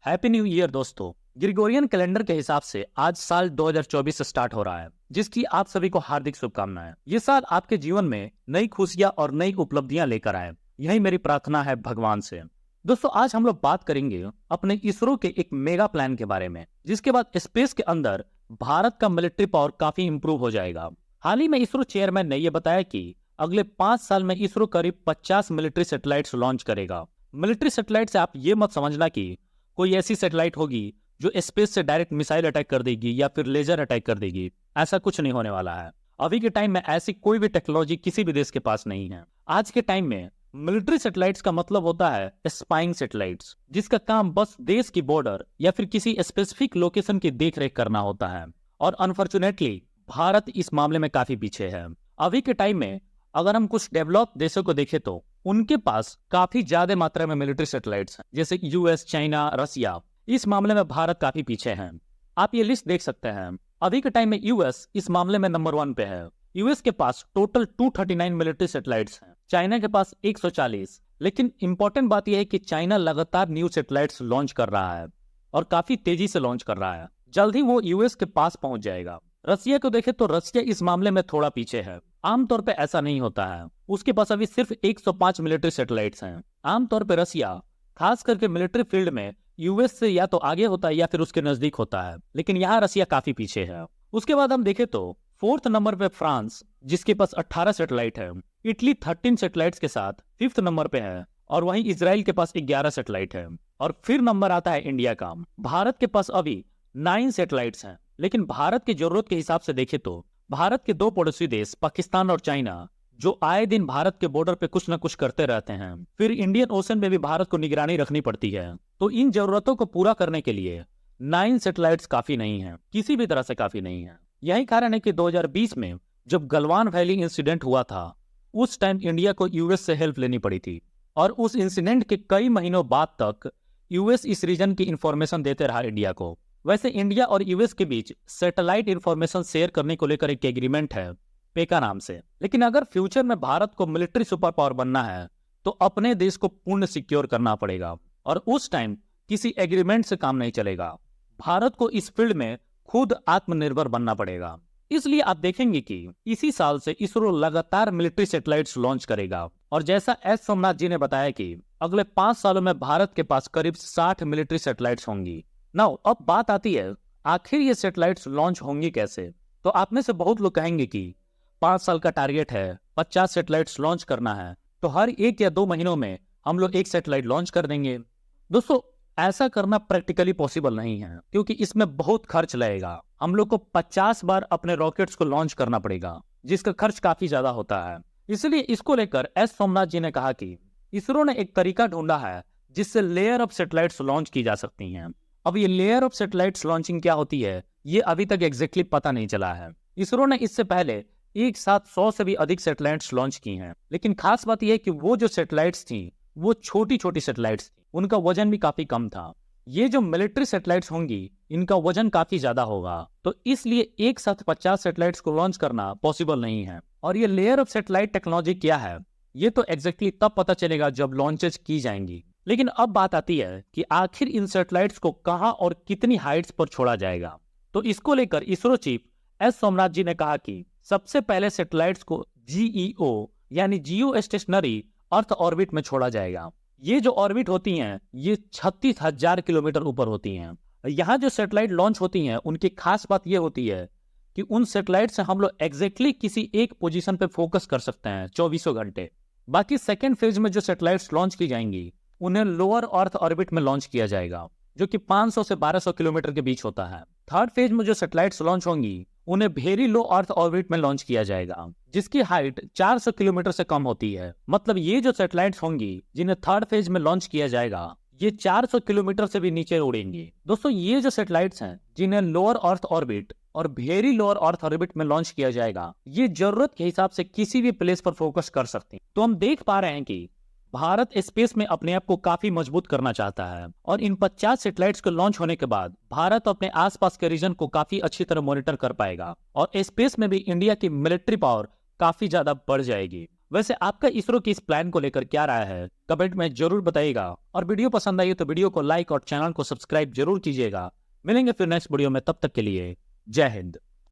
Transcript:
Happy new year दोस्तों। Gregorian calendar के हिसाब से आज साल 2024 स्टार्ट हो रहा है, जिसकी आप सभी को हार्दिक शुभकामनाएं। ये साल आपके जीवन में नई खुशियां और नई उपलब्धियां लेकर आए, यही मेरी प्रार्थना है भगवान से। दोस्तों, आज हम लोग बात करेंगे अपने इसरो के एक मेगा प्लान के बारे में, जिसके बाद स्पेस के अंदर भारत का मिलिट्री पावर काफी इंप्रूव हो जाएगा। हाल ही में इसरो चेयरमैन ने यह बताया कि अगले 5 साल में इसरो करीब 50 मिलिट्री सैटेलाइट्स लॉन्च करेगा। मिलिट्री सैटेलाइट से आप ये मत समझना कि कोई ऐसी सैटेलाइट होगी जो स्पेस से डायरेक्ट मिसाइल अटैक कर देगी या फिर लेजर अटैक कर देगी। ऐसा कुछ नहीं होने वाला है। अभी के टाइम में ऐसी कोई भी टेक्नोलॉजी किसी भी देश के पास नहीं है। आज के टाइम में मिलिट्री सैटेलाइट्स का मतलब होता है स्पाइंग सैटेलाइट्स, जिसका काम बस देश की बॉर्डर या फिर किसी स्पेसिफिक लोकेशन की देखरेख करना होता है। और अनफॉर्चुनेटली भारत इस मामले में काफी पीछे है। अभी के टाइम में अगर हम कुछ डेवलप देशों को देखें तो उनके पास काफी ज्यादा मात्रा में मिलिट्री सैटेलाइट्स हैं, जैसे यूएस, चाइना, रसिया। इस मामले में भारत काफी पीछे है। आप ये लिस्ट देख सकते हैं। अभी के टाइम में यूएस इस मामले में नंबर 1 पे है। यूएस के पास टोटल 239 मिलिट्री सैटेलाइट्स हैं, चाइना के पास 140। लेकिन इंपॉर्टेंट बात यह है कि चाइना लगातार न्यू सैटेलाइट्स लॉन्च कर रहा है और काफी तेजी से लॉन्च कर रहा है। जल्द ही वो यूएस के पास पहुंच जाएगा। रसिया को देखें तो रसिया इस मामले में थोड़ा पीछे है। आमतौर पे ऐसा नहीं होता है। उसके पास अभी सिर्फ 105 मिलिट्री सैटेलाइट्स हैं। आमतौर पे रसिया खास करके मिलिट्री फील्ड में यूएस से या तो आगे होता है या फिर उसके नजदीक होता है, लेकिन यहाँ रसिया काफी पीछे है। उसके बाद हम देखें तो 4th नंबर पे फ्रांस, जिसके पास 18 सैटेलाइट है। इटली 13 सैटेलाइट्स के साथ 5th नंबर पे है। और वहीं इजराइल के पास 11 सैटेलाइट है। और फिर नंबर आता है इंडिया का। भारत के पास अभी 9 सैटेलाइट्स हैं। लेकिन भारत की जरूरत के हिसाब से देखें तो भारत के 2 पड़ोसी देश पाकिस्तान और चाइना, जो आए दिन भारत के बॉर्डर पे कुछ न कुछ करते रहते हैं। फिर इंडियन ओशन में भी भारत को निगरानी रखनी पड़ती है। तो इन जरूरतों को पूरा करने के लिए 9 सैटेलाइट्स काफी नहीं है, किसी भी तरह से काफी नहीं है। यही कारण है कि 2020 में जब गलवान वैली इंसिडेंट हुआ था, उस टाइम इंडिया को यूएस से हेल्प लेनी पड़ी थी। और उस इंसिडेंट के कई महीनों बाद तक यूएस इस रीजन की इंफॉर्मेशन देते रहा इंडिया को। वैसे इंडिया और यूएस के बीच सैटेलाइट इंफॉर्मेशन शेयर करने को लेकर एक एग्रीमेंट है पेका नाम से। लेकिन अगर फ्यूचर में भारत को मिलिट्री सुपर पावर बनना है तो अपने देश को पूर्ण सिक्योर करना पड़ेगा। और उस टाइम किसी एग्रीमेंट से काम नहीं चलेगा। भारत को इस फील्ड में खुद आत्मनिर्भर बनना पड़ेगा। इसलिए आप देखेंगे कि इसी साल से इसरो लगातार मिलिट्री सैटेलाइट्स लॉन्च करेगा। और जैसा एस सोमनाथ जी ने बताया कि अगले 5 सालों में भारत के पास करीब 60 मिलिट्री सैटेलाइट्स होंगी। नाउ अब बात आती है, आखिर ये सैटेलाइट्स लॉन्च होंगी कैसे? तो आप में से बहुत लोग कहेंगे कि 5 साल का टारगेट है, 50 सैटेलाइट्स लॉन्च करना है, तो हर 1 या 2 महीनों में हम लोग एक सैटेलाइट लॉन्च कर देंगे। दोस्तों, ऐसा करना प्रैक्टिकली पॉसिबल नहीं है, क्योंकि इसमें बहुत खर्च लगेगा। हम लोग को 50 बार अपने रॉकेट्स को लॉन्च करना पड़ेगा, जिसका खर्च काफी ज्यादा होता है। इसलिए इसको लेकर एस सोमनाथ जी ने कहा कि इसरो ने एक तरीका ढूंढा है जिससे लेयर ऑफ सैटेलाइट्स लॉन्च की जा सकती हैं। अब ये लेयर ऑफ सैटेलाइट्स लॉन्चिंग क्या होती है, ये अभी तक एग्जैक्टली पता नहीं चला है। इसरो ने इससे पहले एक साथ 100 से भी अधिक सैटेलाइट्स लॉन्च की हैं। लेकिन खास बात यह है कि वो जो सैटेलाइट्स थी वो छोटी छोटी सैटेलाइट्स थी, उनका वजन भी काफी कम था। ये जो मिलिट्री सैटेलाइट्स होंगी, इनका वजन काफी ज्यादा होगा। तो इसलिए एक साथ 50 सैटेलाइट्स को लॉन्च करना पॉसिबल नहीं है। और ये लेयर ऑफ सैटेलाइट टेक्नोलॉजी क्या है, ये तो एग्जैक्टली तब पता चलेगा जब लॉन्चेस की जाएंगी। लेकिन अब बात आती है कि आखिर इन सैटेलाइट्स को कहां और कितनी हाइट्स पर छोड़ा जाएगा। तो इसको लेकर इसरो चीफ एस सोमनाथ जी ने कहा कि सबसे पहले सैटेलाइट्स को जीईओ यानी जियो स्टेशनरी अर्थ ऑर्बिट में छोड़ा जाएगा। ये जो ऑर्बिट होती हैं, ये 36,000 किलोमीटर ऊपर होती हैं। यहाँ जो सैटेलाइट लॉन्च होती हैं, उनकी खास बात ये होती है कि उन सैटेलाइट से हम लोग एग्जैक्टली किसी एक पोजीशन पे फोकस कर सकते हैं 24 घंटे। बाकी सेकेंड फेज में जो सैटेलाइट्स लॉन्च की जाएंगी, उन्हें लोअर अर्थ ऑर्बिट में लॉन्च किया जाएगा, जो कि 500 से 1200 किलोमीटर के बीच होता है। थर्ड फेज में जो सैटेलाइट्स लॉन्च होंगी, उन्हें वेरी लो अर्थ ऑर्बिट में लॉन्च किया जाएगा, जिसकी हाइट 400 किलोमीटर से कम होती है। मतलब ये जो सैटेलाइट्स होंगी जिन्हें थर्ड फेज में लॉन्च किया जाएगा, ये 400 किलोमीटर से भी नीचे उड़ेंगी। दोस्तों, ये जो सैटेलाइट्स हैं जिन्हें लोअर अर्थ ऑर्बिट और वेरी लोअर अर्थ ऑर्बिट में लॉन्च किया जाएगा, ये जरूरत के हिसाब से किसी भी प्लेस पर फोकस कर सकती हैं। तो हम देख पा रहे हैं कि भारत स्पेस में अपने आप को काफी मजबूत करना चाहता है। और इन 50 सैटेलाइट्स के लॉन्च होने के बाद भारत अपने आसपास के रीजन को काफी अच्छी तरह मॉनिटर कर पाएगा और स्पेस में भी इंडिया की मिलिट्री पावर काफी ज्यादा बढ़ जाएगी। वैसे आपका इसरो की इस प्लान को लेकर क्या राय है, कमेंट में जरूर बताइएगा। और वीडियो पसंद आई तो वीडियो को लाइक और चैनल को सब्सक्राइब जरूर कीजिएगा। मिलेंगे फिर नेक्स्ट वीडियो में, तब तक के लिए जय हिंद।